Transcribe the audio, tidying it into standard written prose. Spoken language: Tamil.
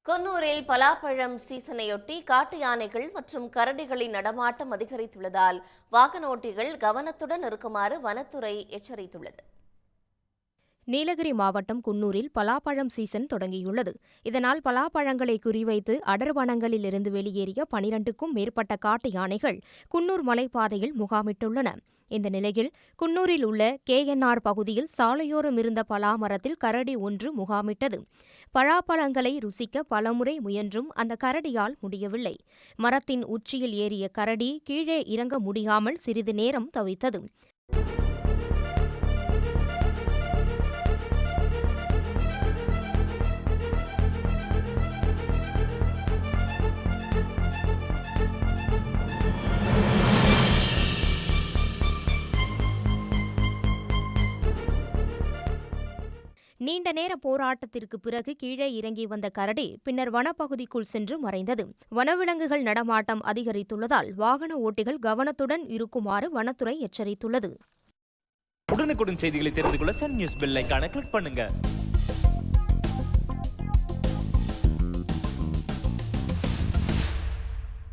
குன்னூரில் பலாப்பழம் சீசனையொட்டி காட்டு யானைகள் மற்றும் கரடிகளின் நடமாட்டம் அதிகரித்துள்ளதால் வாகன ஓட்டிகள் கவனத்துடன் இருக்குமாறு வனத்துறை எச்சரித்துள்ளது. நீலகிரி மாவட்டம் குன்னூரில் பலாப்பழம் சீசன் தொடங்கியுள்ளது. இதனால் பலாப்பழங்களை குறிவைத்து அடர்வனங்களில் இருந்து வெளியேறிய 12க்கும் மேற்பட்ட காட்டு யானைகள் குன்னூர் மலைப்பாதையில் முகாமிட்டுள்ளன. இந்த நிலையில் குன்னூரில் உள்ள KNR பகுதியில் சாலையோரம் இருந்த பலா மரத்தில் கரடி ஒன்று முகாமிட்டது. பலாப்பழங்களை ருசிக்க பலமுறை முயன்றும் அந்த கரடியால் முடியவில்லை. மரத்தின் உச்சியில் ஏறிய கரடி கீழே இறங்க முடியாமல் சிறிது நேரம் தவித்தது. நீண்ட நேர போராட்டத்திற்கு பிறகு கீழே இறங்கி வந்த கரடி பின்னர் வனப்பகுதிக்குள் சென்று மறைந்தது. வனவிலங்குகள் நடமாட்டம் அதிகரித்துள்ளதால் வாகன ஓட்டிகள் கவனத்துடன் இருக்குமாறு வனத்துறை எச்சரித்துள்ளது. உடனுக்குடன் செய்திகளை தெரிந்து கொள்ள சன் நியூஸ் பெல் ஐகானை கிளிக் பண்ணுங்க.